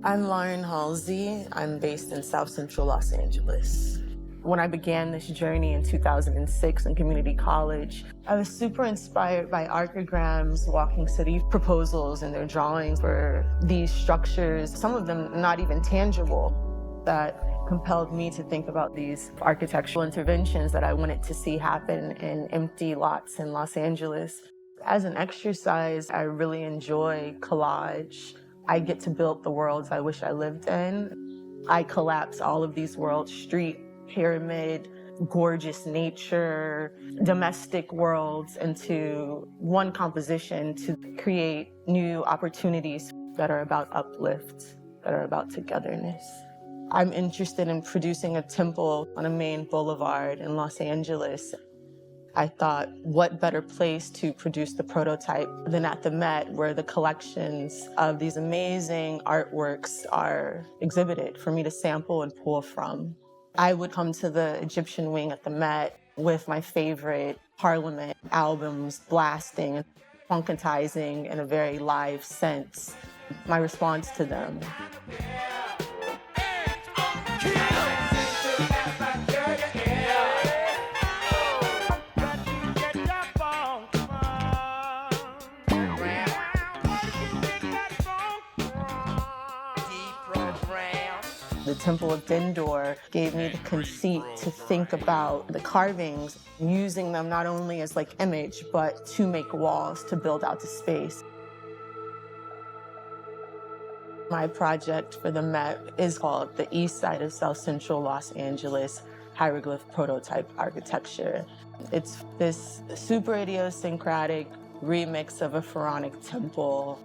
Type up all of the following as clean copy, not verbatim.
I'm Lauren Halsey. I'm based in South Central Los Angeles. When I began this journey in 2006 in community college, I was super inspired by archograms, walking city proposals, and their drawings for these structures, some of them not even tangible, that compelled me to think about these architectural interventions that I wanted to see happen in empty lots in Los Angeles. As an exercise, I really enjoy collage. I get to build the worlds I wish I lived in. I collapse all of these worlds, street, pyramid, gorgeous nature, domestic worlds, into one composition to create new opportunities that are about uplift, that are about togetherness. I'm interested in producing a temple on a main boulevard in Los Angeles. I thought, what better place to produce the prototype than at the Met, where the collections of these amazing artworks are exhibited for me to sample and pull from. I would come to the Egyptian wing at the Met with my favorite Parliament albums blasting and funkatizing in a very live sense. My response to them. The Temple of Dindor gave me the conceit to think about the carvings, using them not only as like image, but to make walls, to build out the space. My project for the Met is called the Eastside of South Central Los Angeles Hieroglyph Prototype Architecture. It's this super idiosyncratic remix of a pharaonic temple.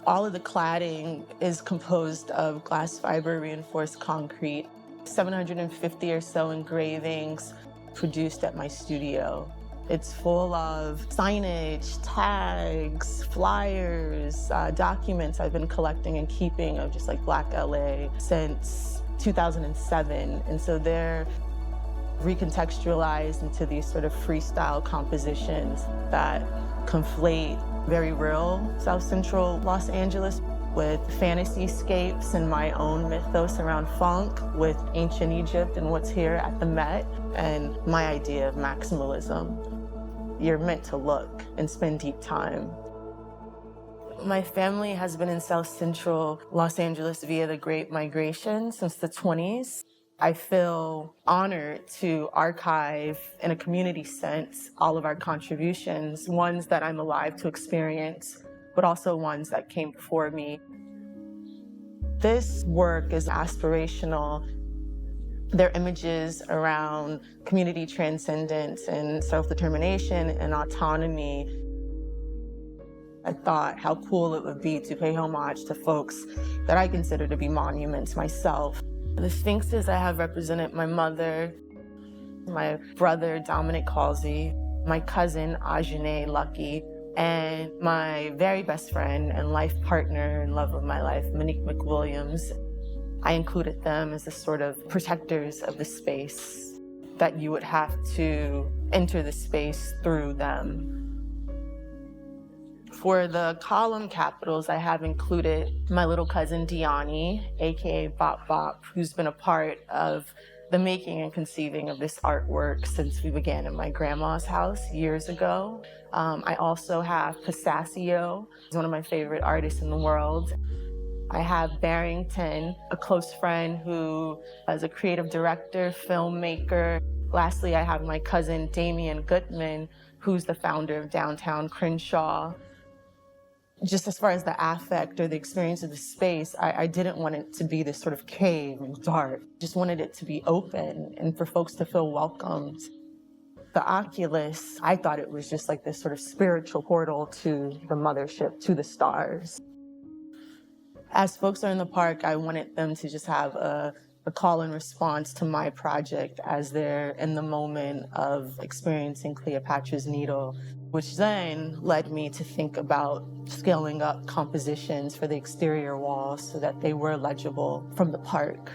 All of the cladding is composed of glass fiber reinforced concrete, 750 or so engravings produced at my studio. It's full of signage, tags, flyers, documents I've been collecting and keeping of just like Black LA since 2007. And so they're recontextualized into these sort of freestyle compositions that conflate very real South Central Los Angeles with fantasy-scapes and my own mythos around funk, with ancient Egypt and what's here at the Met, and my idea of maximalism. You're meant to look and spend deep time. My family has been in South Central Los Angeles via the Great Migration since the 20s. I feel honored to archive, in a community sense, all of our contributions, ones that I'm alive to experience, but also ones that came before me. This work is aspirational. They're images around community transcendence and self-determination and autonomy. I thought how cool it would be to pay homage to folks that I consider to be monuments myself. The Sphinxes I have represented my mother, my brother, Damien Goodman, my cousin, Ajane Lucky, and my very best friend and life partner and love of my life, Monique McWilliams. I included them as the sort of protectors of the space, that you would have to enter the space through them. For the column capitals, I have included my little cousin Diani, aka Bop Bop, who's been a part of the making and conceiving of this artwork since we began in my grandma's house years ago. I also have Pistachio, who's one of my favorite artists in the world. I have Barrington, a close friend who is a creative director, filmmaker. Lastly, I have my cousin Damien Goodman, who's the founder of Downtown Crenshaw. Just as far as the affect or the experience of the space, I didn't want it to be this sort of cave and dark. Just wanted it to be open and for folks to feel welcomed. The Oculus, I thought it was just like this sort of spiritual portal to the mothership, to the stars. As folks are in the park, I wanted them to just have a call and response to my project as they're in the moment of experiencing Cleopatra's Needle, which then led me to think about scaling up compositions for the exterior walls so that they were legible from the park.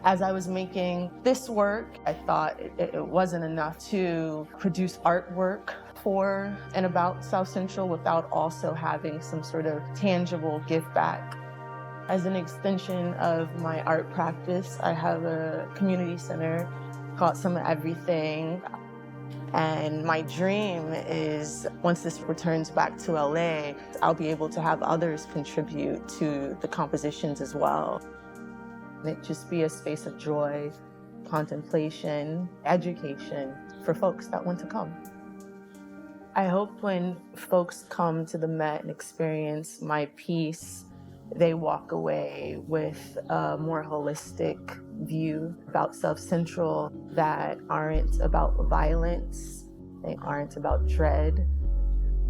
As I was making this work, I thought it wasn't enough to produce artwork for and about South Central without also having some sort of tangible give back. As an extension of my art practice, I have a community center called Some of Everything. And my dream is once this returns back to LA, I'll be able to have others contribute to the compositions as well. It just be a space of joy, contemplation, education for folks that want to come. I hope when folks come to the Met and experience my piece, they walk away with a more holistic view about South Central that aren't about violence, they aren't about dread.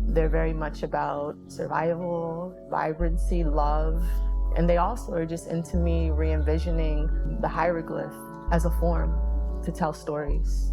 They're very much about survival, vibrancy, love, and they also are just into me re-envisioning the hieroglyph as a form to tell stories.